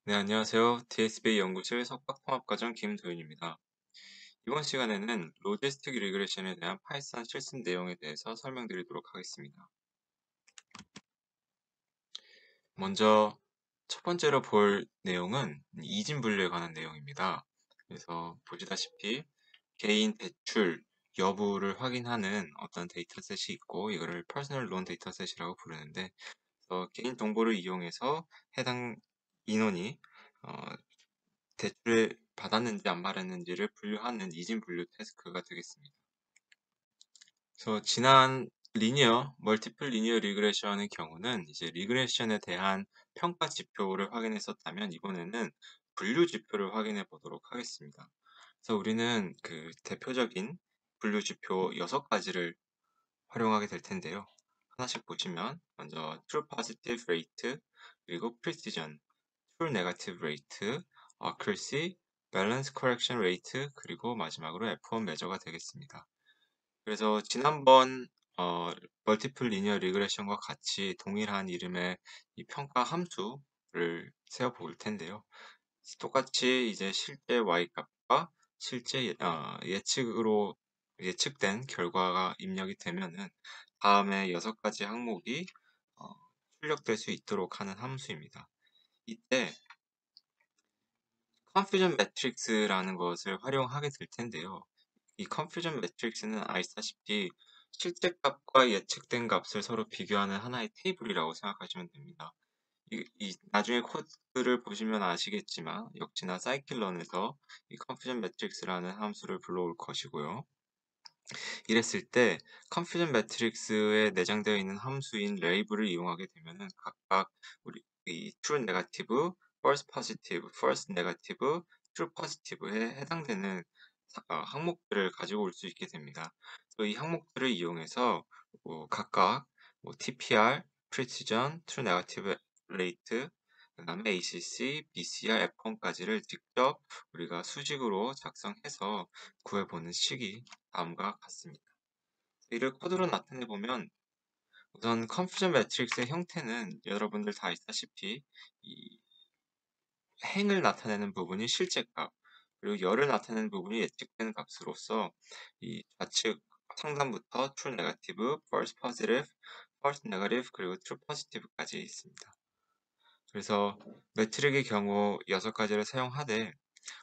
네, 안녕하세요. DSB 연구실 석박통합과정 김도윤입니다. 이번 시간에는 로지스틱 리그레션에 대한 파이썬 실습 내용에 대해서 설명드리도록 하겠습니다. 먼저 첫 번째로 볼 내용은 이진 분류에 관한 내용입니다. 그래서 보시다시피 개인 대출 여부를 확인하는 어떤 데이터셋이 있고 이거를 퍼스널 론 데이터셋이라고 부르는데 개인 정보를 이용해서 해당 인원이 대출을 받았는지 안 받았는지를 분류하는 이진 분류 태스크가 되겠습니다. 그래서 지난 멀티플 리니어 리그레션의 경우는 이제 리그레션에 대한 평가 지표를 확인했었다면 이번에는 분류 지표를 확인해 보도록 하겠습니다. 그래서 우리는 그 대표적인 분류 지표 6가지를 활용하게 될 텐데요. 하나씩 보시면 먼저 true positive rate, 그리고 precision, true negative rate, accuracy, balance correction rate, 그리고 마지막으로 F1 measure가 되겠습니다. 그래서 지난번 멀티플 리니어 리그레션과 같이 동일한 이름의 이 평가 함수를 세워 볼 텐데요. 똑같이 이제 실제 y 값과 실제 예측으로 예측된 결과가 입력이 되면은 다음에 6가지 항목이 어, 출력될 수 있도록 하는 함수입니다. 이때 confusion matrix라는 것을 활용하게 될 텐데요. 이 confusion matrix는 아시다시피 실제 값과 예측된 값을 서로 비교하는 하나의 테이블이라고 생각하시면 됩니다. 나중에 코드를 보시면 아시겠지만 역시나 scikit-learn에서 이 confusion matrix라는 함수를 불러올 것이고요. 이랬을 때 confusion matrix에 내장되어 있는 함수인 label을 이용하게 되면은 각각 우리 이 true negative, false positive, false negative, true positive에 해당되는 항목들을 가지고 올 수 있게 됩니다. 이 항목들을 이용해서 각각 TPR, precision, true negative rate, 그 다음에 ACC, BCR, F1까지를 직접 우리가 수식으로 작성해서 구해보는 식이 다음과 같습니다. 이를 코드로 나타내 보면 우선 컨퓨전 매트릭스의 형태는 여러분들 다 아시다시피 이 행을 나타내는 부분이 실제값, 그리고 열을 나타내는 부분이 예측된 값으로서 이 좌측 상단부터 true negative, false positive, false negative, 그리고 true positive까지 있습니다. 그래서 매트릭의 경우 6가지를 사용하되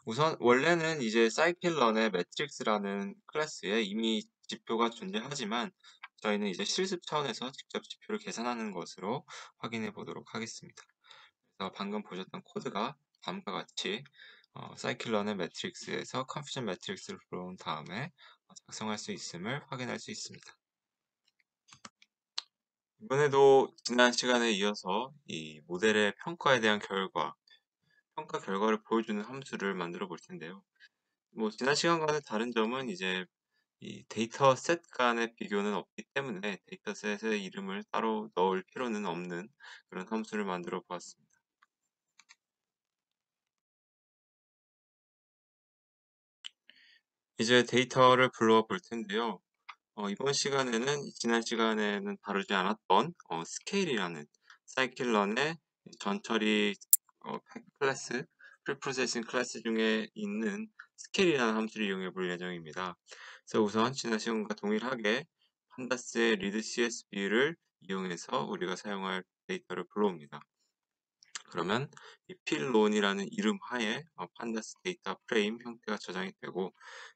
우선 원래는 이제 scikit-learn의 매트릭스라는 클래스에 이미 지표가 존재하지만 저희는 이제 실습 차원에서 직접 지표를 계산하는 것으로 확인해 보도록 하겠습니다. 그래서 방금 보셨던 코드가 다음과 같이 scikit-learn의 매트릭스에서 confusion 매트릭스를 불러온 다음에 작성할 수 있음을 확인할 수 있습니다. 이번에도 지난 시간에 이어서 이 모델의 평가에 대한 평가 결과를 보여주는 함수를 만들어 볼 텐데요. 지난 시간과는 다른 점은 이제 이 데이터셋 간의 비교는 없기 때문에 데이터셋의 이름을 따로 넣을 필요는 없는 그런 함수를 만들어 보았습니다. 이제 데이터를 불러와 볼 텐데요. 이번 시간에는 지난 시간에는 다루지 않았던 스케일이라는 사이클런의 전처리 클래스, 프리프로세싱 클래스 중에 있는 스케일이라는 함수를 이용해 볼 예정입니다. 그래서 우선 지난 시간과 동일하게 판다스의 read CSV를 이용해서 우리가 사용할 데이터를 불러옵니다. 그러면 이 필론이라는 이름 하에 판다스 데이터 프레임 형태가 저장이 되고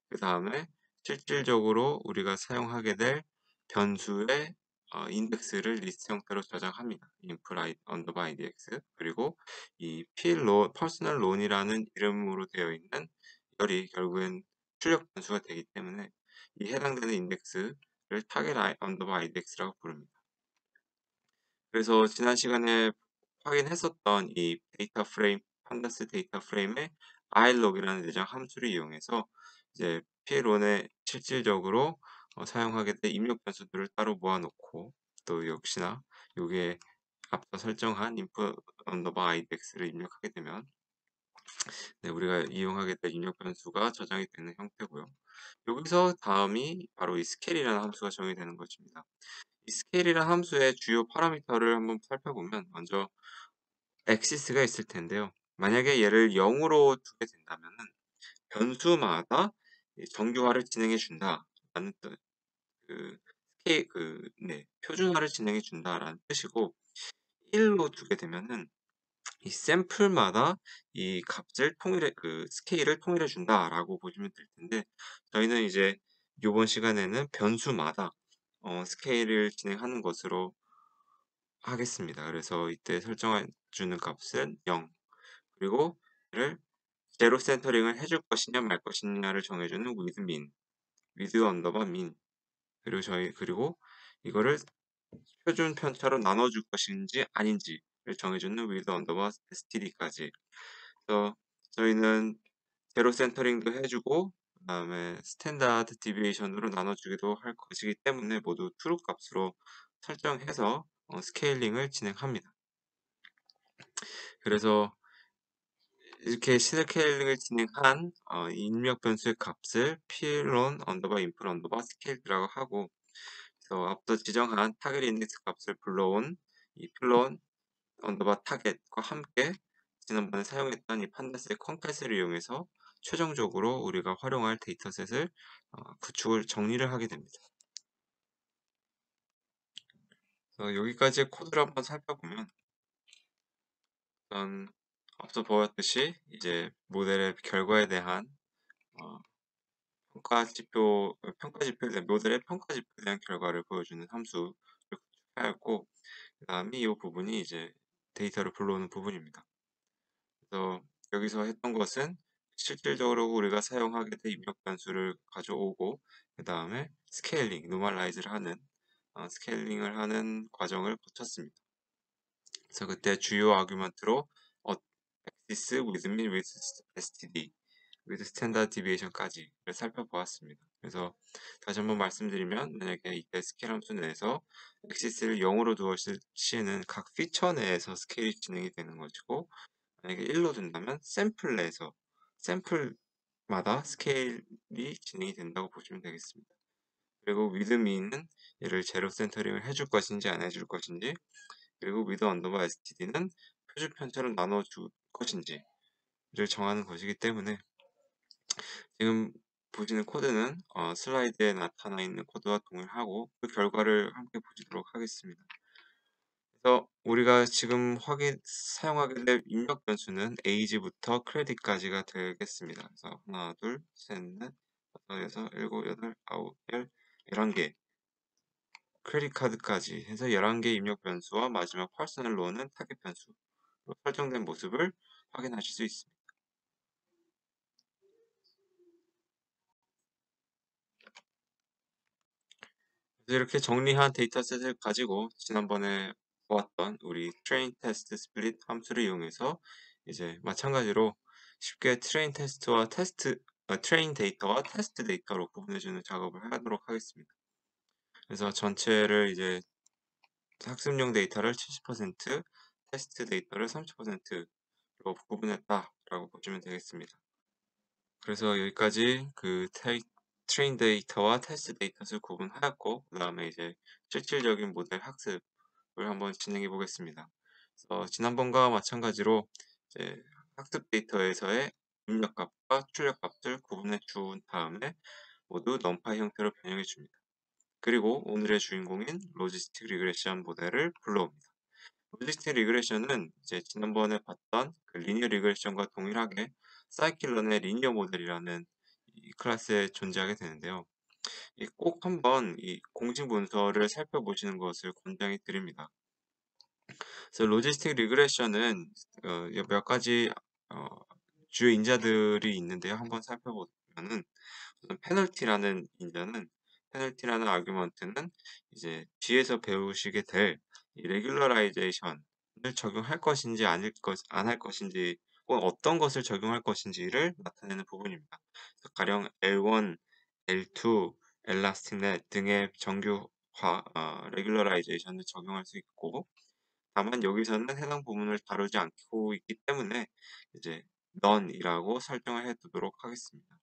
그 다음에 실질적으로 우리가 사용하게 될 변수의 인덱스를 리스트 형태로 저장합니다. input underbar idx 그리고 이 personal loan이라는 이름으로 되어 있는 열이 결국엔 출력 변수가 되기 때문에 이 해당되는 인덱스를 target underbar idx라고 부릅니다. 그래서 지난 시간에 확인했었던 이 데이터 프레임, 판다스 데이터 프레임의 ilog이라는 내장 함수를 이용해서 이제 PLON에 실질적으로 사용하게 될 입력 변수들을 따로 모아놓고 또 역시나 요게 앞서 설정한 input underbar idx를 입력하게 되면 우리가 이용하게 될 입력 변수가 저장이 되는 형태고요. 여기서 다음이 바로 이 스케일이라는 함수가 적용이 되는 것입니다. 이 스케일이라는 함수의 주요 파라미터를 한번 살펴보면 먼저 엑시스가 있을 텐데요. 만약에 얘를 0으로 두게 된다면은 변수마다 이 정규화를 진행해 준다라는 뜻, 그 표준화를 진행해 준다라는 뜻이고, 1로 두게 되면은 이 샘플마다 이 값을 통일해 스케일을 통일해 준다라고 보시면 될 텐데, 저희는 이제 요번 시간에는 변수마다 스케일을 진행하는 것으로 하겠습니다. 그래서 이때 설정해 주는 값은 0, 그리고 얘를 제로 센터링을 해줄 것이냐 말 것이냐를 정해주는 with min, with 언더바 min, 그리고 이거를 표준 편차로 나눠줄 것인지 아닌지를 정해주는 with 언더바 std까지. 그래서 저희는 제로 센터링도 해주고, 그다음에 스탠다드 디비에이션으로 나눠주기도 할 것이기 때문에 모두 true 값으로 설정해서 스케일링을 진행합니다. 그래서 이렇게 스케일링을 진행한 입력 변수의 값을 필론 언더바 인풋 언더바 스케일이라고 하고, 그래서 앞서 지정한 타겟 인덱스 값을 불러온 이 필론 언더바 타겟과 함께 지난번에 사용했던 이 판다스의 컨캣을 이용해서 최종적으로 우리가 활용할 데이터셋을 구축을 정리를 하게 됩니다. 그래서 여기까지의 코드를 한번 살펴보면, 우선 앞서 보았듯이 이제 모델의 결과에 대한 어, 모델의 평가 지표에 대한 결과를 보여주는 함수를 구축하였고, 그 다음에 이 부분이 이제 데이터를 불러오는 부분입니다. 그래서 여기서 했던 것은 실질적으로 우리가 사용하게 될 입력 변수를 가져오고, 그 다음에 스케일링을 하는 과정을 거쳤습니다. 그래서 그때 주요 아규먼트로 axis, with min, with std, with standard deviation까지를 살펴보았습니다. 그래서 다시 한번 말씀드리면, 만약에 이때 스케일 함수 내에서 axis를 0으로 두었을 시에는 각 피처 내에서 스케일이 진행이 되는 것이고, 만약에 1로 둔다면 샘플마다 스케일이 진행이 된다고 보시면 되겠습니다. 그리고 with min은 얘를 제로 센터링을 해줄 것인지 안 해줄 것인지, 그리고 with 언더바 std는 표준 편차로 나눠줄 것인지를 정하는 것이기 때문에, 지금 보시는 코드는 슬라이드에 나타나 있는 코드와 동일하고 그 결과를 함께 보시도록 하겠습니다. 그래서 우리가 지금 사용하게 될 입력 변수는 age부터 credit까지가 되겠습니다. 그래서 하나, 둘, 셋, 넷, 다섯, 여섯, 일곱, 여덟, 아홉, 11개 크레딧 카드까지 해서 11개 입력 변수와 마지막 퍼스널 로는 타겟 변수로 설정된 모습을 확인하실 수 있습니다. 그래서 이렇게 정리한 데이터셋을 가지고 지난번에 보았던 우리 트레인 테스트 스플릿 함수를 이용해서 이제 마찬가지로 쉽게 트레인 데이터와 테스트 데이터로 구분해주는 작업을 하도록 하겠습니다. 그래서 전체를 이제 학습용 데이터를 70%, 테스트 데이터를 30%로 구분했다라고 보시면 되겠습니다. 그래서 여기까지 트레인 데이터와 테스트 데이터를 구분하였고, 그 다음에 이제 실질적인 모델 학습을 한번 진행해 보겠습니다. 그래서 지난번과 마찬가지로 이제 학습 데이터에서의 입력값과 출력값을 구분해 준 다음에 모두 numPy 형태로 변형해 줍니다. 그리고 오늘의 주인공인 로지스틱 리그레션 모델을 불러옵니다. 로지스틱 리그레션은 이제 지난번에 봤던 그 리니어 리그레션과 동일하게 사이클런의 리니어 모델이라는 이 클래스에 존재하게 되는데요. 꼭 한번 이 공식 문서를 살펴보시는 것을 권장해 드립니다. 그래서 로지스틱 리그레션은 몇 가지 어, 주요 인자들이 있는데요. 한번 살펴보면은, 우선 페널티라는 아규먼트는 이제 뒤에서 배우시게 될 이 레귤러라이제이션을 적용할 것인지 안 할 것인지, 혹은 어떤 것을 적용할 것인지를 나타내는 부분입니다. 그래서 가령 L1, L2, 엘라스틱넷 등의 정규화 레귤러라이제이션을 적용할 수 있고, 다만 여기서는 해당 부분을 다루지 않고 있기 때문에 이제 none이라고 설정을 해두도록 하겠습니다.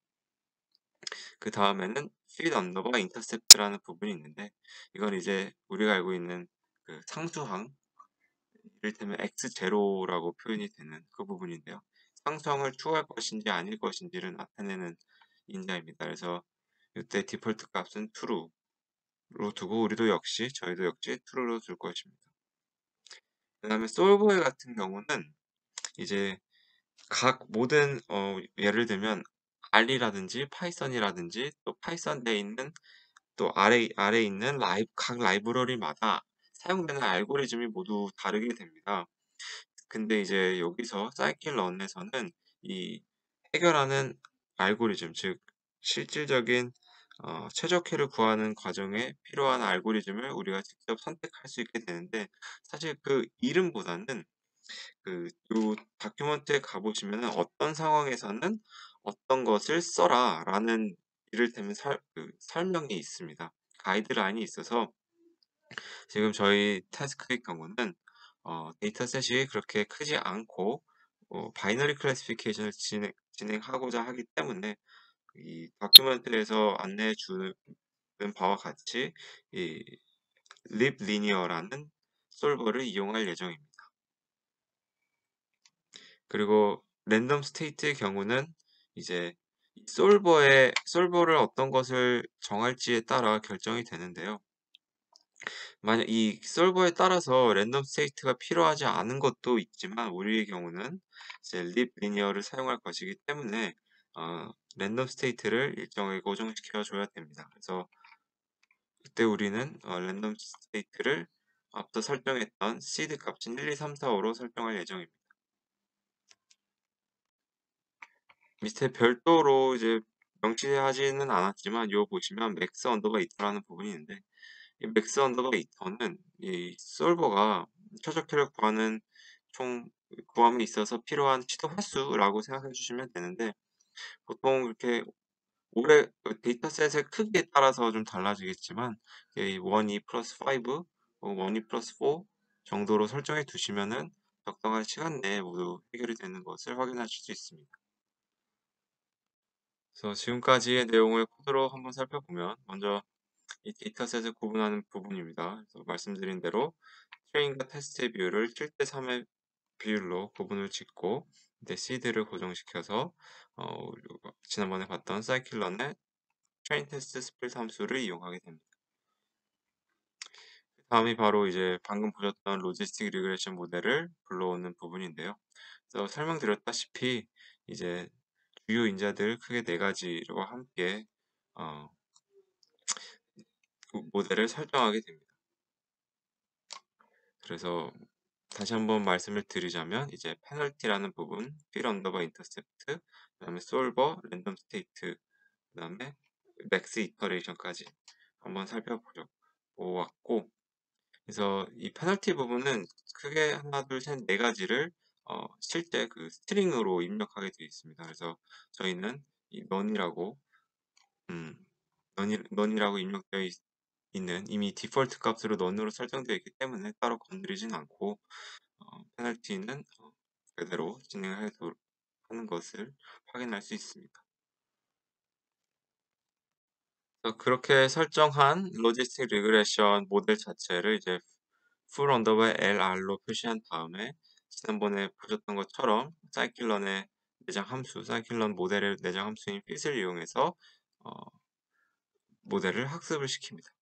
그 다음에는 feed 언더바 intercept라는 부분이 있는데, 이건 이제 우리가 알고 있는 그 상수항이라는 이를테면 x0라고 표현이 되는 그 부분인데요. 상수항을 추가할 것인지 아닐 것인지를 나타내는 인자입니다. 그래서 이때 디폴트 값은 true로 두고 저희도 역시 true로 둘 것입니다. 그 다음에 솔버의 같은 경우는 이제 각 모든 예를 들면 R이라든지 파이썬이라든지 또 파이썬 내에 있는 또 아래에 있는 각 라이브러리마다 사용되는 알고리즘이 모두 다르게 됩니다. 근데 이제 여기서 scikit-learn에서는 이 해결하는 알고리즘, 즉 실질적인 최적회를 구하는 과정에 필요한 알고리즘을 우리가 직접 선택할 수 있게 되는데, 사실 그 이름보다는 요 다큐멘트에 가보시면은 어떤 상황에서는 어떤 것을 써라라는 이를테면 설명이 있습니다. 가이드라인이 있어서 지금 저희 태스크의 경우는 데이터셋이 그렇게 크지 않고 바이너리 클래시피케이션을 진행하고자 하기 때문에 이 다큐멘터리에서 안내해 주는 바와 같이 이 liblinear라는 솔버를 이용할 예정입니다. 그리고 랜덤 스테이트의 경우는 이제 솔버를 어떤 것을 정할지에 따라 결정이 되는데요. 만약 이 솔버에 따라서 랜덤 스테이트가 필요하지 않은 것도 있지만, 우리의 경우는 이제 lib linear를 사용할 것이기 때문에 랜덤 스테이트를 일정하게 고정시켜 줘야 됩니다. 그래서 그때 우리는 랜덤 스테이트를 앞서 설정했던 seed 값인 1, 2, 3, 4, 5로 설정할 예정입니다. 밑에 별도로 이제 명시하지는 않았지만 요 보시면 맥스 언더바 이터라는 부분이 있는데, 이 맥스 언더바 이터는 이 솔버가 최적회를 구하는 총 구함에 있어서 필요한 시도 횟수라고 생각해 주시면 되는데, 보통 이렇게 데이터셋의 크기에 따라서 좀 달라지겠지만 이 1, 2 플러스 5, 1, 2 플러스 4 정도로 설정해 두시면은 적당한 시간 내에 모두 해결이 되는 것을 확인하실 수 있습니다. 그래서 지금까지의 내용을 코드로 한번 살펴보면, 먼저 이 데이터셋을 구분하는 부분입니다. 그래서 말씀드린 대로 트레인과 테스트의 비율을 7대 3의 비율로 구분을 짓고, 이제 시드를 고정시켜서 지난번에 봤던 사이클런의 트레인 테스트 스플릿 함수를 이용하게 됩니다. 다음이 바로 이제 방금 보셨던 로지스틱 리그레션 모델을 불러오는 부분인데요. 그래서 설명드렸다시피 이제 주요 인자들 크게 네 가지와 함께 어, 모델을 설정하게 됩니다. 그래서 다시 한번 말씀을 드리자면, 이제 페널티라는 부분, 필 언더바 인터셉트, 그다음에 솔버, 랜덤 스테이트, 그다음에 맥스 이터레이션까지 한번 살펴보았고, 그래서 이 페널티 부분은 크게 하나, 둘, 셋, 네 가지를 실제 그 스트링으로 입력하게 되어 있습니다. 그래서 저희는 이 none이라고 none이라고 입력되어 있는, 이미 디폴트 값으로 none으로 설정되어 있기 때문에 따로 건드리진 않고 페널티는 그대로 진행하도록 하는 것을 확인할 수 있습니다. 그렇게 설정한 로지스틱 리그레션 모델 자체를 이제 full 언더바 LR로 표시한 다음에, 지난번에 보셨던 것처럼 사이클런의 내장 함수, 사이클런 모델의 내장 함수인 fit을 이용해서 어, 모델을 학습을 시킵니다.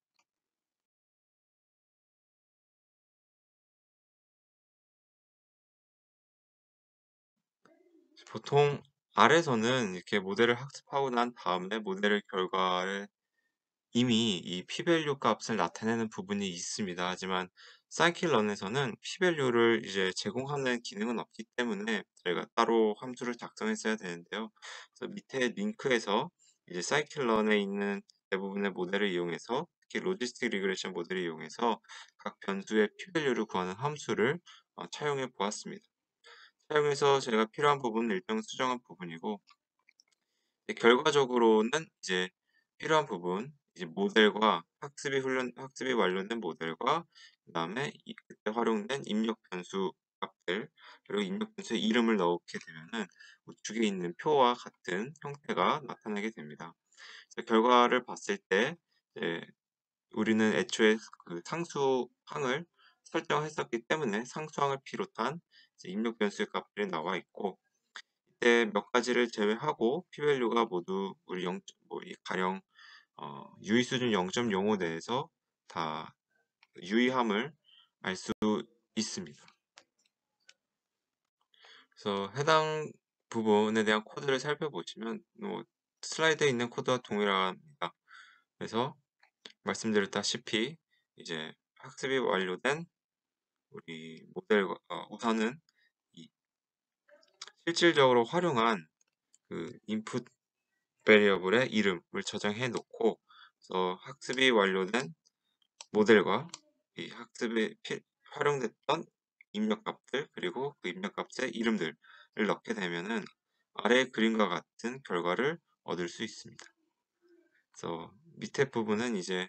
보통 R에서는 이렇게 모델을 학습하고 난 다음에 모델의 결과를 이미 이 p-value 값을 나타내는 부분이 있습니다. 하지만 scikit-learn에서는 p-value를 이제 제공하는 기능은 없기 때문에 저희가 따로 함수를 작성했어야 되는데요. 그래서 밑에 링크에서 이제 scikit-learn에 있는 대부분의 모델을 이용해서, 특히 로지스틱 리그레션 모델을 이용해서 각 변수의 p-value를 구하는 함수를 차용해 보았습니다. 사용해서 제가 필요한 부분은 일정 수정한 부분이고, 결과적으로는 이제 필요한 부분, 이제 모델과 학습이 완료된 모델과 그다음에 그때 활용된 입력 변수 값들, 그리고 입력 변수의 이름을 넣게 되면은 우측에 있는 표와 같은 형태가 나타나게 됩니다. 결과를 봤을 때 이제 우리는 애초에 그 상수항을 설정했었기 때문에 상수항을 비롯한 입력 변수의 값들이 나와 있고, 이때 몇 가지를 제외하고 p-value가 모두 우리 가령 유의 수준 0.05 내에서 다 유의함을 알 수 있습니다. 그래서 해당 부분에 대한 코드를 살펴보시면 슬라이드에 있는 코드와 동일합니다. 그래서 말씀드렸다시피 이제 학습이 완료된 우리 모델과 우선은 이 실질적으로 활용한 그 인풋 베리어블의 이름을 저장해 놓고, 그래서 학습이 완료된 모델과 이 학습에 활용됐던 입력값들, 그리고 그 입력값의 이름들을 넣게 되면은 아래 그림과 같은 결과를 얻을 수 있습니다. 그래서 밑에 부분은 이제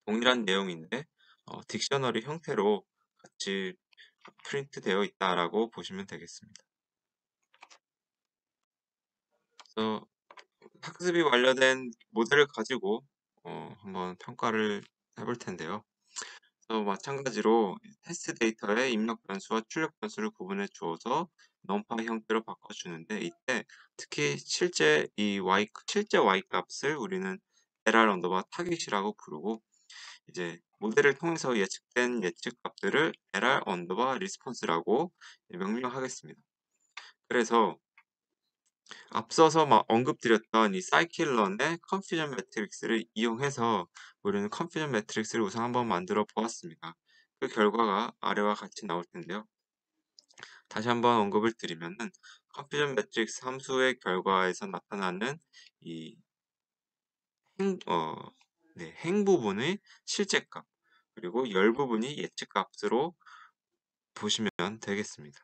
동일한 내용인데 딕셔너리 형태로 같이 프린트 되어 있다라고 보시면 되겠습니다. 그래서 학습이 완료된 모델을 가지고 한번 평가를 해볼 텐데요. 마찬가지로 테스트 데이터의 입력 변수와 출력 변수를 구분해 주어서 numPy 형태로 바꿔주는데, 이때 특히 실제 y 값을 우리는 LR 타깃이라고 부르고, 이제 모델을 통해서 예측된 예측 값들을 LR response라고 명명하겠습니다. 그래서 앞서서 언급드렸던 이 사이클런의 컨퓨전 매트릭스를 이용해서 우리는 컨퓨전 매트릭스를 우선 한번 만들어 보았습니다. 그 결과가 아래와 같이 나올 텐데요. 다시 한번 언급을 드리면은 컨퓨전 매트릭스 함수의 결과에서 나타나는 이 행 부분의 실제값, 그리고 열 부분이 예측값으로 보시면 되겠습니다.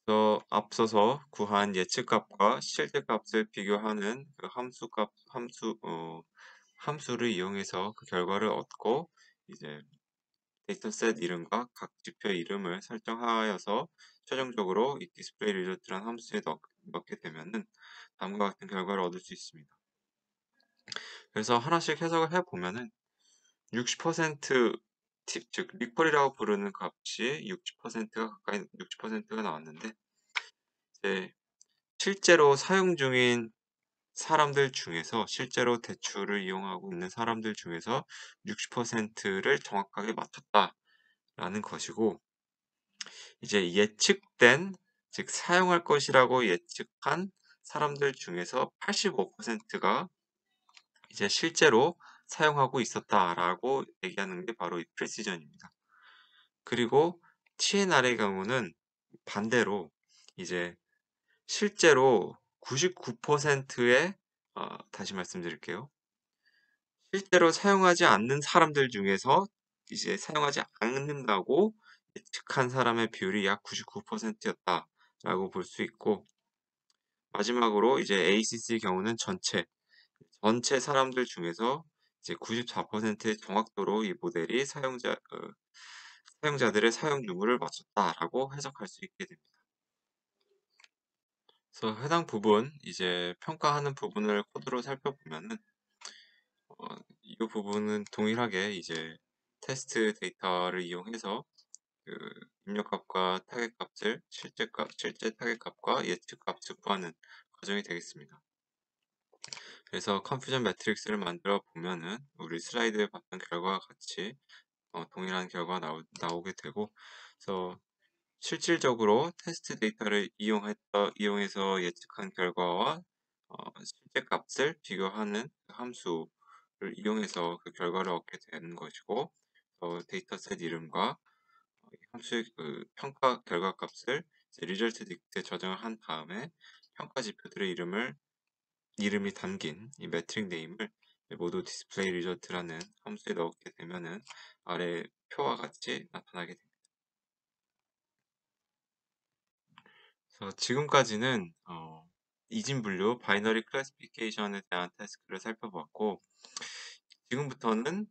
그래서 앞서서 구한 예측값과 실제값을 비교하는 그 함수를 이용해서 그 결과를 얻고, 이제 데이터셋 이름과 각 지표 이름을 설정하여서 최종적으로 이 디스플레이 리조트라는 함수에 넣게 되면은 다음과 같은 결과를 얻을 수 있습니다. 그래서 하나씩 해석을 해보면은 60% 즉 리퀄이라고 부르는 값이 60%가 가까이 60%가 나왔는데, 이제 실제로 사용 중인 사람들 중에서, 실제로 대출을 이용하고 있는 사람들 중에서 60%를 정확하게 맞췄다라는 것이고, 이제 예측된, 즉 사용할 것이라고 예측한 사람들 중에서 85%가 이제 실제로 사용하고 있었다라고 얘기하는 게 바로 이 프리시전입니다. 그리고 TNR의 경우는 반대로 이제 실제로 99%의 다시 말씀드릴게요. 실제로 사용하지 않는 사람들 중에서 이제 사용하지 않는다고 예측한 사람의 비율이 약 99%였다라고 볼 수 있고, 마지막으로 이제 ACC 경우는 전체 사람들 중에서 이제 94%의 정확도로 이 모델이 사용자들의 사용 유무를 맞췄다라고 해석할 수 있게 됩니다. 그래서 해당 부분, 이제 평가하는 부분을 코드로 살펴보면은 이 부분은 동일하게 이제 테스트 데이터를 이용해서 그 입력값과 타겟값을 실제 타겟값과 예측값을 구하는 과정이 되겠습니다. 그래서 컨퓨전 매트릭스를 만들어 보면은 우리 슬라이드에 봤던 결과와 같이 동일한 결과가 나오게 되고, 그래서 실질적으로 테스트 데이터를 이용해서 예측한 결과와 실제 값을 비교하는 함수를 이용해서 그 결과를 얻게 되는 것이고, 데이터셋 이름과 함수의 그 평가 결과 값을 리절트 딕트에 저장을 한 다음에 평가 지표들의 이름이 담긴 이 매트릭 네임을 모두 디스플레이 리절트라는 함수에 넣게 되면은 아래 표와 같이 나타나게 됩니다. 그래서 지금까지는 이진분류 바이너리 클래시피케이션에 대한 태스크를 살펴봤고, 지금부터는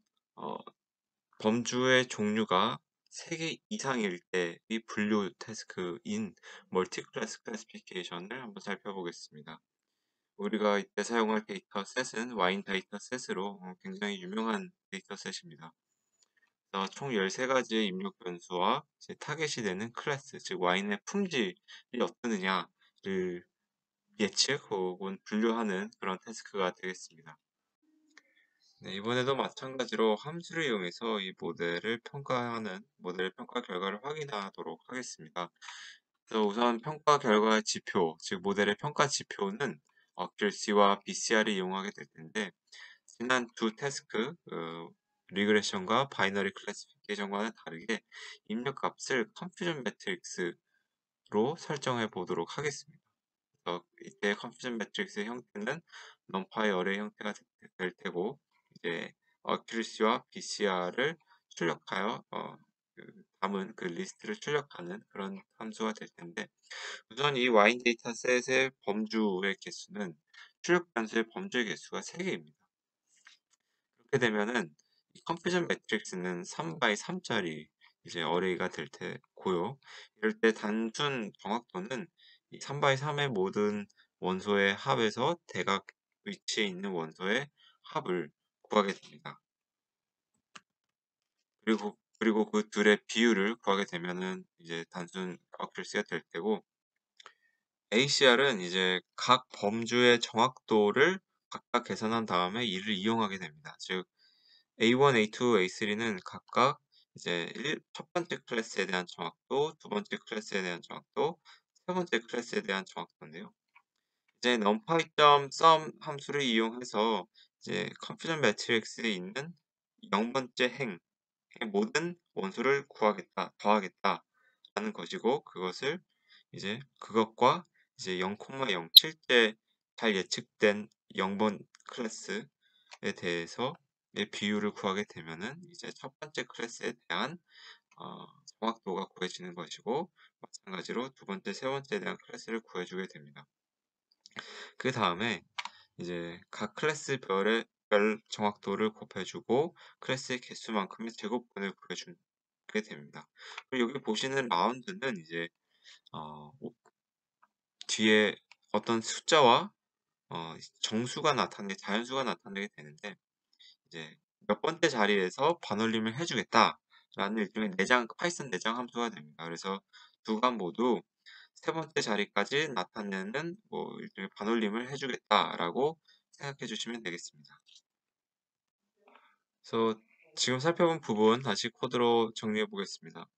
범주의 종류가 3개 이상일 때의 분류 태스크인 멀티 클래스 클래시피케이션을 한번 살펴보겠습니다. 우리가 이때 사용할 데이터셋은 와인 데이터셋으로 굉장히 유명한 데이터셋입니다. 그래서 총 13가지의 입력 변수와 이제 타겟이 되는 클래스, 즉 와인의 품질이 어떠느냐를 예측 혹은 분류하는 그런 태스크가 되겠습니다. 네, 이번에도 마찬가지로 함수를 이용해서 이 모델의 평가 결과를 확인하도록 하겠습니다. 그래서 우선 평가 결과의 지표, 즉 모델의 평가 지표는 accuracy와 BCR을 이용하게 될 텐데, 지난 두 태스크, 리그레션과 바이너리 클래시피케이션과는 다르게 입력값을 컨퓨전 매트릭스로 설정해 보도록 하겠습니다. 이때 컨퓨전 매트릭스의 형태는 numpy 어레이 형태가 될 테고, 이제 accuracy와 BCR을 출력하여 담은 그 리스트를 출력하는 그런 함수가 될 텐데, 우선 이 와인 데이터셋의 범주의 개수는 출력 변수의 범주의 개수가 3개입니다. 그렇게 되면은 이 컨퓨전 매트릭스는 3 x 3짜리 이제 어레이가 될 테고요. 이럴 때 단순 정확도는 이 3 x 3의 모든 원소의 합에서 대각 위치에 있는 원소의 합을 구하게 됩니다. 그리고 그 둘의 비율을 구하게 되면은 이제 단순 어큐러시가 될 테고, ACR은 이제 각 범주의 정확도를 각각 계산한 다음에 이를 이용하게 됩니다. 즉 A1, A2, A3는 각각 이제 첫 번째 클래스에 대한 정확도, 두 번째 클래스에 대한 정확도, 세 번째 클래스에 대한 정확도인데요. 이제 numpy.sum 함수를 이용해서 이제 컨퓨전 매트릭스에 있는 0번째 행의 모든 원소를 더하겠다라는 것이고, 그것과 이제 0,0 실제 잘 예측된 0번 클래스에 대해서 비율을 구하게 되면은 이제 첫 번째 클래스에 대한 정확도가 구해지는 것이고, 마찬가지로 두 번째, 세 번째에 대한 클래스를 구해주게 됩니다. 그 다음에 이제 각 클래스 별 정확도를 곱해주고 클래스의 개수만큼의 제곱분을 구해주게 됩니다. 그리고 여기 보시는 라운드는 이제 뒤에 어떤 숫자와 자연수가 나타나게 되는데, 이제 몇 번째 자리에서 반올림을 해주겠다라는 일종의 파이썬 내장 함수가 됩니다. 그래서 두 간 모두 세 번째 자리까지 나타내는 일종의 반올림을 해주겠다라고 생각해 주시면 되겠습니다. 그래서 지금 살펴본 부분 다시 코드로 정리해 보겠습니다.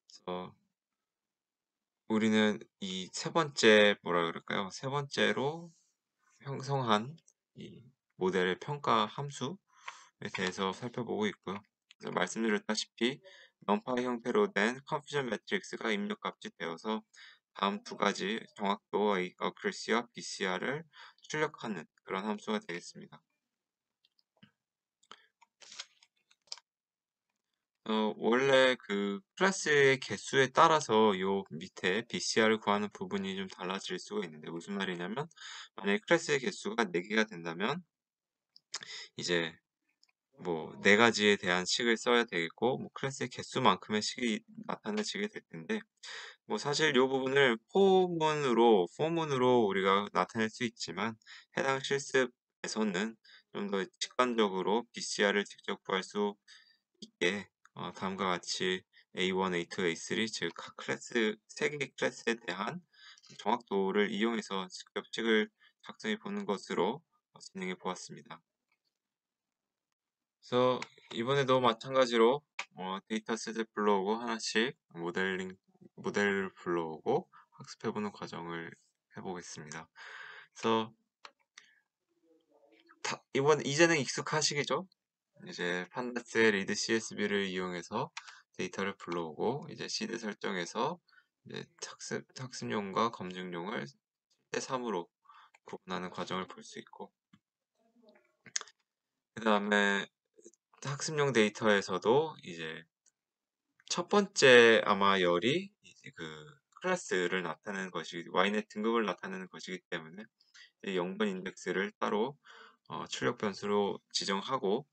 그래서 우리는 이 세 번째로 형성한 이 모델의 평가 함수에 대해서 살펴보고 있고요. 그래서 말씀드렸다시피 numpy 형태로 된 컨퓨전 매트릭스가 입력값이 되어서 다음 두 가지 정확도 accuracy와 BCR을 출력하는 그런 함수가 되겠습니다. 원래 그 클래스의 개수에 따라서 요 밑에 BCR을 구하는 부분이 좀 달라질 수가 있는데, 무슨 말이냐면, 만약에 클래스의 개수가 4개가 된다면 이제 뭐 4가지에 대한 식을 써야 되겠고, 뭐 클래스의 개수만큼의 식이 나타내지게 될 텐데, 뭐 사실 요 부분을 포문으로 우리가 나타낼 수 있지만, 해당 실습에서는 좀 더 직관적으로 BCR을 직접 구할 수 있게 다음과 같이 A1, A2, A3 즉 각 클래스 3개의 클래스에 대한 정확도를 이용해서 직접 식을 작성해 보는 것으로 진행해 보았습니다. 그래서 이번에도 마찬가지로 데이터셋을 불러오고 하나씩 모델을 불러오고 학습해보는 과정을 해보겠습니다. 그래서 이제는 익숙하시겠죠? 이제 판다스의 리드 CSV를 이용해서 데이터를 불러오고, 이제 시드 설정해서 이제 학습용과 검증용을 1대3으로 구분하는 과정을 볼 수 있고, 그 다음에 학습용 데이터에서도 이제 첫 번째 아마 열이 이제 그 클래스를 나타내는 ynet 등급을 나타내는 것이기 때문에 0번 인덱스를 따로 출력 변수로 지정하고,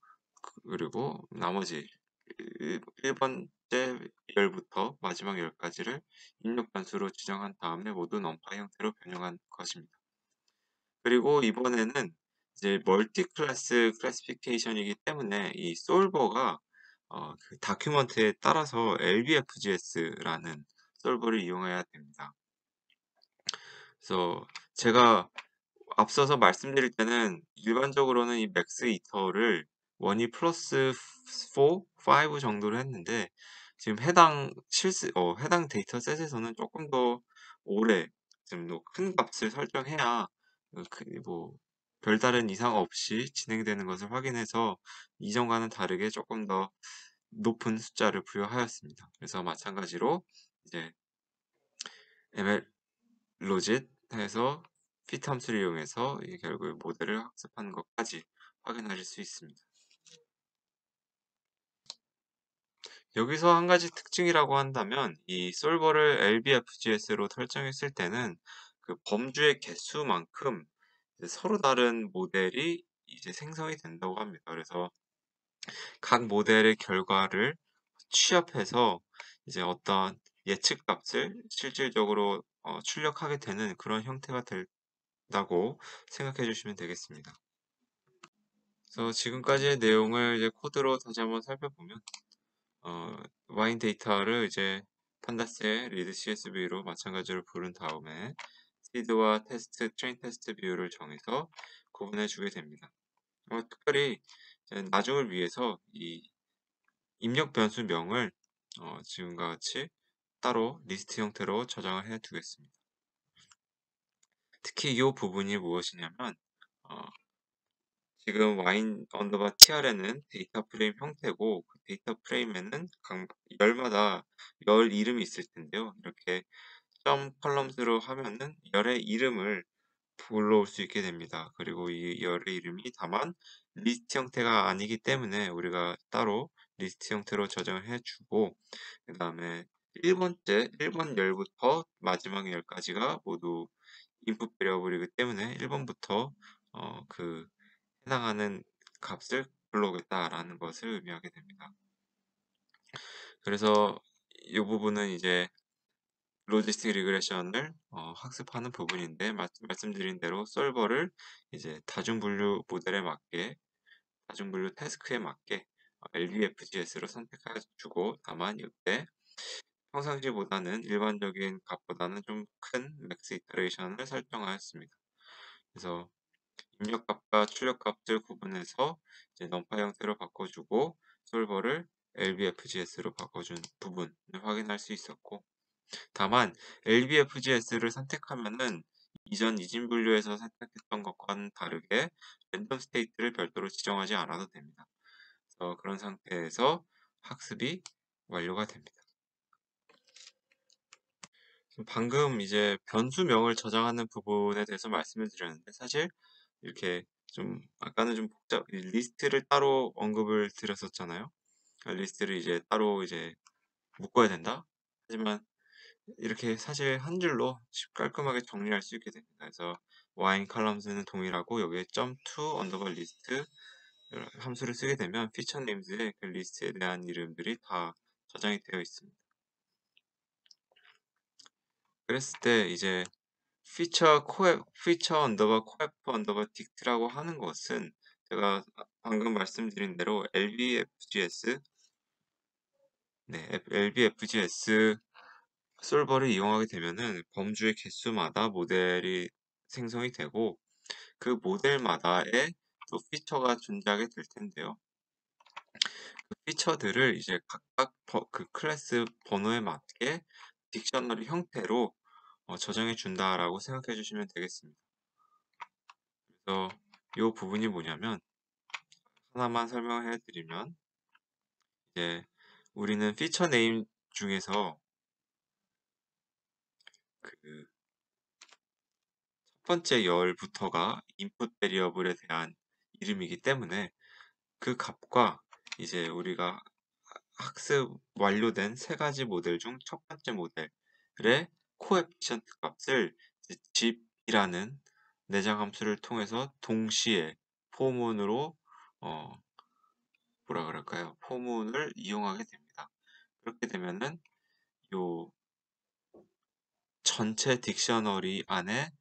그리고 나머지 1번째 열부터 마지막 열까지를 입력 변수로 지정한 다음에 모두 numpy 형태로 변형한 것입니다. 그리고 이번에는 이제 멀티 클래스 클래시피케이션이기 때문에 이 솔버가 그 다큐먼트에 따라서 LBFGS라는 솔버를 이용해야 됩니다. 그래서 제가 앞서서 말씀드릴 때는 일반적으로는 이 맥스 이터를 원이 플러스 4, 5 정도로 했는데 지금 해당 데이터셋에서는 조금 더 오래 좀 더 큰 값을 설정해야 뭐 별다른 이상 없이 진행되는 것을 확인해서 이전과는 다르게 조금 더 높은 숫자를 부여하였습니다. 그래서 마찬가지로 이제 ML 로짓 해서 fit 함수를 이용해서 결국 모델을 학습하는 것까지 확인하실 수 있습니다. 여기서 한 가지 특징이라고 한다면 이 솔버를 LBFGS로 설정했을 때는 그 범주의 개수만큼 서로 다른 모델이 이제 생성이 된다고 합니다. 그래서 각 모델의 결과를 취합해서 이제 어떤 예측 값을 실질적으로 출력하게 되는 그런 형태가 된다고 생각해 주시면 되겠습니다. 그래서 지금까지의 내용을 이제 코드로 다시 한번 살펴보면 와인 데이터를 이제 판다스의 리드 CSV로 마찬가지로 부른 다음에 시드와 테스트, 트레인 테스트 뷰를 정해서 구분해 주게 됩니다. 특별히 나중을 위해서 이 입력 변수명을 지금과 같이 따로 리스트 형태로 저장을 해 두겠습니다. 특히 이 부분이 무엇이냐면 지금 와인 언더바 tr에는 데이터 프레임 형태고 그 데이터 프레임에는 각 열마다 열 이름이 있을 텐데요. 이렇게 점 컬럼스로 하면은 열의 이름을 불러올 수 있게 됩니다. 그리고 이 열의 이름이 다만 리스트 형태가 아니기 때문에 우리가 따로 리스트 형태로 저장을 해주고 그 다음에 1번 열부터 마지막 열까지가 모두 인풋 베리어블이기 때문에 1번부터 그 해당하는 값을 불러오겠다라는 것을 의미하게 됩니다. 그래서 이 부분은 이제 로지스틱 리그레션을 학습하는 부분인데 말씀드린 대로 솔버를 이제 다중분류 모델에 맞게 다중분류 태스크에 맞게 LBFGS로 선택해 주고 다만 이때 평상시보다는 일반적인 값보다는 좀 큰 맥스 이터레이션을 설정하였습니다. 그래서 입력값과 출력값을 구분해서 이제 넘파 형태로 바꿔주고 솔버를 LBFGS로 바꿔준 부분을 확인할 수 있었고 다만 LBFGS를 선택하면은 이전 이진 분류에서 선택했던 것과는 다르게 랜덤 스테이트를 별도로 지정하지 않아도 됩니다. 그래서 그런 상태에서 학습이 완료가 됩니다. 방금 이제 변수명을 저장하는 부분에 대해서 말씀을 드렸는데 사실 이렇게 좀 아까는 좀 리스트를 따로 언급을 드렸었잖아요. 리스트를 이제 따로 이제 묶어야 된다. 하지만 이렇게 사실 한 줄로 깔끔하게 정리할 수 있게 됩니다. 그래서 와인 컬럼스는 동일하고 여기에 .to 언더바 리스트 함수를 쓰게 되면 피처 네임즈의 그 리스트에 대한 이름들이 다 저장이 되어 있습니다. 그랬을 때 이제 피처 언더바 코에프 언더바 딕트라고 하는 것은 제가 방금 말씀드린 대로 LBFGS 솔버를 이용하게 되면은 범주의 개수마다 모델이 생성이 되고 그 모델마다의 또 피처가 존재하게 될 텐데요. 그 피처들을 이제 각각 그 클래스 번호에 맞게 딕셔너리 형태로 저장해 준다라고 생각해 주시면 되겠습니다. 그래서 이 부분이 뭐냐면 하나만 설명해 드리면 이제 우리는 피처 네임 중에서 그 첫 번째 열부터가 인풋 베리어블에 대한 이름이기 때문에 그 값과 이제 우리가 학습 완료된 세 가지 모델 중 첫 번째 모델의 코에피션트 값을 집이라는 내장 함수를 통해서 동시에 포문으로 뭐라 그럴까요? 포문을 이용하게 됩니다. 그렇게 되면은 요 전체 딕셔너리 안에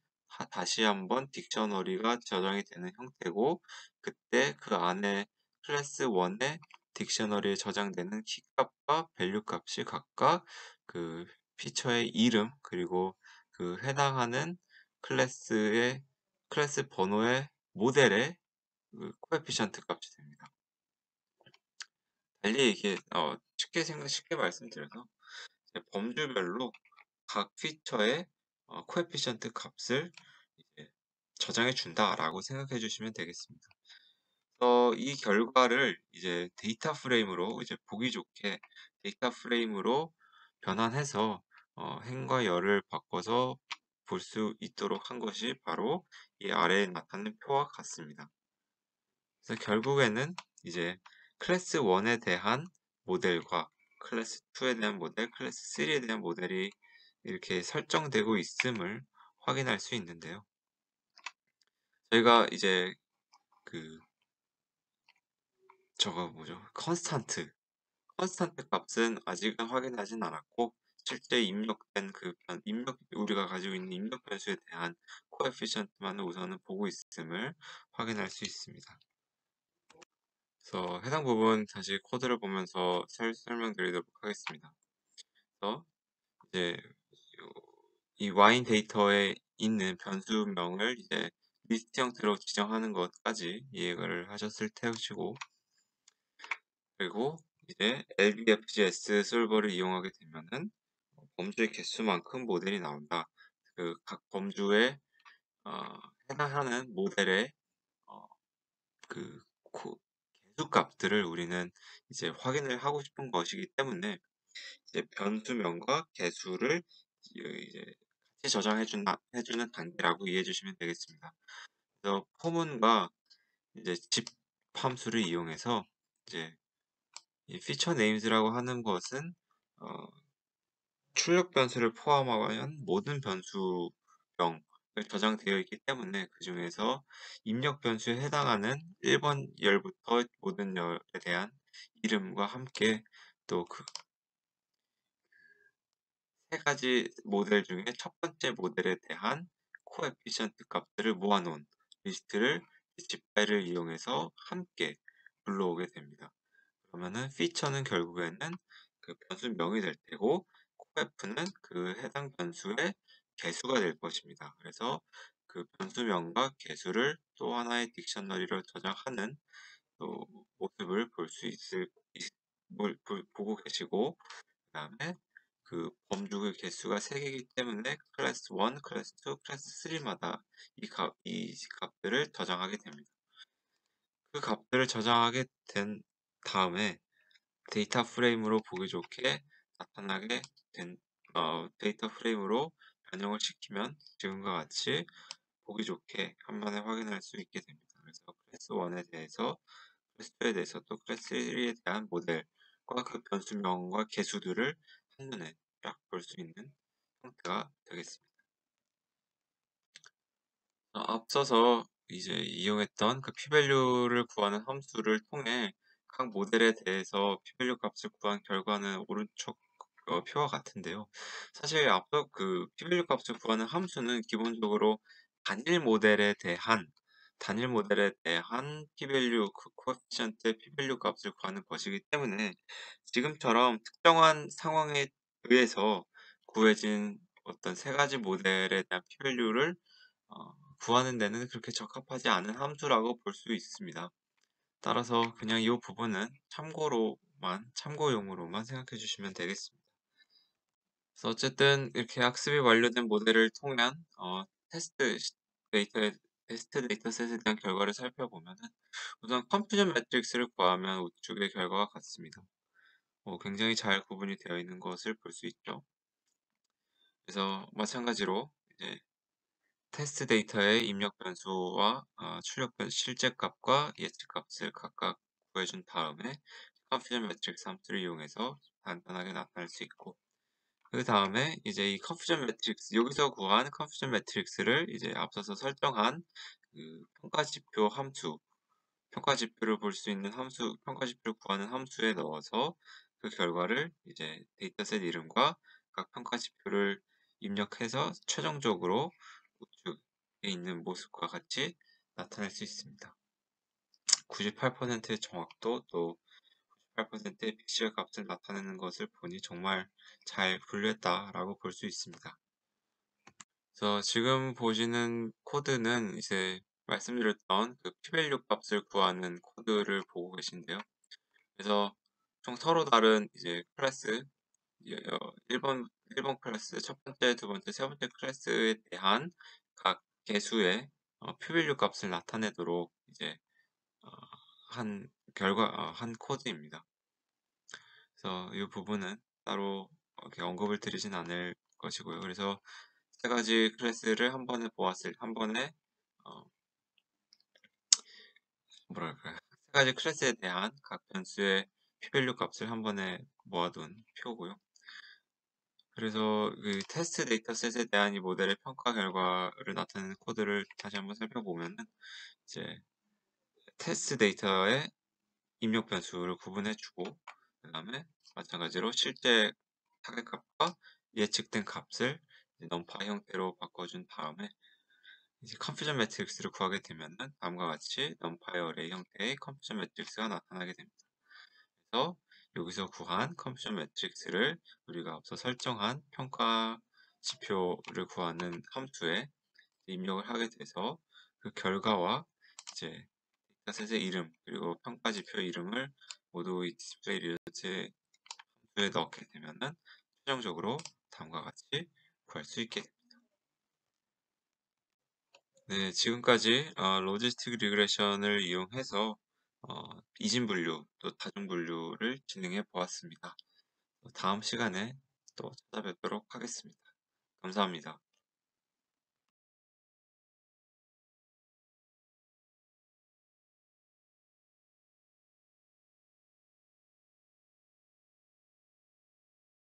다시 한번 딕셔너리가 저장이 되는 형태고, 그때 그 안에 클래스 1의 딕셔너리에 저장되는 키값과 밸류 값이 각각 그 피처의 이름 그리고 그 해당하는 클래스 번호의 모델의 그 코에피션트 값이 됩니다. 달리 이게 쉽게 말씀드려서 범주별로 각 피처의 코에피션트 값을 이제 저장해 준다라고 생각해 주시면 되겠습니다. 이 결과를 이제 데이터 프레임으로 이제 보기 좋게 데이터 프레임으로 변환해서 행과 열을 바꿔서 볼 수 있도록 한 것이 바로 이 아래에 나타낸 표와 같습니다. 그래서 결국에는 이제 클래스 1에 대한 모델과 클래스 2에 대한 모델, 클래스 3에 대한 모델이 이렇게 설정되고 있음을 확인할 수 있는데요. 저희가 이제 그 저거 뭐죠? 컨스탄트 값은 아직은 확인하진 않았고, 실제 입력된 우리가 가지고 있는 입력 변수에 대한 코에피션트만을 우선은 보고 있음을 확인할 수 있습니다. 그래서 해당 부분 다시 코드를 보면서 설명드리도록 하겠습니다. 그래서 이제 이 와인 데이터에 있는 변수명을 이제 리스트 형태로 지정하는 것까지 이해를 하셨을 테시고, 그리고 이제 LBFGS 솔버를 이용하게 되면은 범주의 개수만큼 모델이 나온다. 그 각 범주에 해당하는 모델의 어, 그 개수 값들을 우리는 이제 확인을 하고 싶은 것이기 때문에 이제 변수명과 개수를 이제 같이 해주는 단계라고 이해해 주시면 되겠습니다. 그래서 포문과 이제 집 함수를 이용해서 이제 이 피처 네임즈라고 하는 것은 출력 변수를 포함하면 모든 변수명을 저장되어 있기 때문에 그 중에서 입력 변수에 해당하는 1번 열부터 모든 열에 대한 이름과 함께 또 그 세 가지 모델 중에 첫 번째 모델에 대한 코에피션트 값들을 모아놓은 리스트를 집 파일을 이용해서 함께 불러오게 됩니다. 그러면은 피처는 결국에는 그 변수명이 될 테고, 코에프는 그 해당 변수의 개수가 될 것입니다. 그래서 그 변수명과 개수를 또 하나의 딕셔너리로 저장하는 또 모습을 보고 계시고, 그 다음에 그 범주의 개수가 3개이기 때문에 클래스 1, 클래스 2, 클래스 3마다 이 값들을 저장하게 됩니다. 그 값들을 저장하게 된 다음에 데이터 프레임으로 보기 좋게 나타나게 된 데이터 프레임으로 변형을 시키면 지금과 같이 보기 좋게 한번에 확인할 수 있게 됩니다. 그래서 클래스 1에 대해서, 클래스 2에 대해서, 또 클래스 3에 대한 모델과 그 변수명과 개수들을 한눈에 딱 볼 수 있는 형태가 되겠습니다. 앞서서 이제 이용했던 그 p-value를 구하는 함수를 통해 각 모델에 대해서 p-value 값을 구한 결과는 오른쪽 표와 같은데요. 사실 앞서 그 p-value 값을 구하는 함수는 기본적으로 단일 모델에 대한 p-value 그 코에피션트의 p-value 값을 구하는 것이기 때문에 지금처럼 특정한 상황에 의해서 구해진 어떤 세 가지 모델에 대한 p-value를 구하는 데는 그렇게 적합하지 않은 함수라고 볼 수 있습니다. 따라서 그냥 이 부분은 참고용으로만 생각해 주시면 되겠습니다. 그래서 어쨌든 이렇게 학습이 완료된 모델을 통한 테스트 데이터의 테스트 데이터셋에 대한 결과를 살펴보면은 우선 컨퓨전 매트릭스를 구하면 우측의 결과가 같습니다. 굉장히 잘 구분이 되어 있는 것을 볼 수 있죠. 그래서 마찬가지로 이제 테스트 데이터의 입력 변수와 출력 변수 실제값과 예측값을 각각 구해준 다음에 컨퓨전 매트릭스 함수를 이용해서 간단하게 나타낼 수 있고, 그 다음에 이제 이 컨퓨전 매트릭스 여기서 구한 컨퓨전 매트릭스를 이제 앞서서 설정한 그 평가지표 함수 평가지표를 볼 수 있는 평가지표를 구하는 함수에 넣어서 그 결과를 이제 데이터셋 이름과 각 평가지표를 입력해서 최종적으로 우측 있는 모습과 같이 나타낼 수 있습니다. 98%의 정확도, 또 98%의 픽셀 값을 나타내는 것을 보니 정말 잘 분류했다라고 볼 수 있습니다. 그래서 지금 보시는 코드는 이제 말씀드렸던 그 p-value 값을 구하는 코드를 보고 계신데요. 그래서 총 서로 다른 이제 클래스, 1번 클래스, 첫 번째, 두 번째, 세 번째 클래스에 대한 각 개수의 p-value 값을 나타내도록 이제 어, 한 코드입니다. 그래서 이 부분은 따로 이렇게 언급을 드리진 않을 것이고요. 그래서 세 가지 클래스를 한 번에 어, 뭐랄까요? 세 가지 클래스에 대한 각 변수의 p-value 값을 한 번에 모아둔 표고요. 그래서 그 테스트 데이터셋에 대한 이 모델의 평가 결과를 나타내는 코드를 다시 한번 살펴보면은 이제 테스트 데이터의 입력 변수를 구분해주고, 그 다음에 마찬가지로 실제 타겟값과 예측된 값을 넘파 형태로 바꿔준 다음에 이제 컨퓨전 매트릭스를 구하게 되면은 다음과 같이 넘파의 어레이 형태의 컨퓨전 매트릭스가 나타나게 됩니다. 그래서 여기서 구한 컨퓨전 매트릭스를 우리가 앞서 설정한 평가 지표를 구하는 함수에 입력을 하게 돼서 그 결과와 이제 데이터셋의 이름 그리고 평가 지표 이름을 모두 이 디스플레이 리저트 함수에 넣게 되면은 최종적으로 다음과 같이 구할 수 있게 됩니다. 네, 지금까지 로지스틱 리그레션을 이용해서 이진 분류 또 다중 분류를 진행해 보았습니다. 다음 시간에 또 찾아뵙도록 하겠습니다. 감사합니다.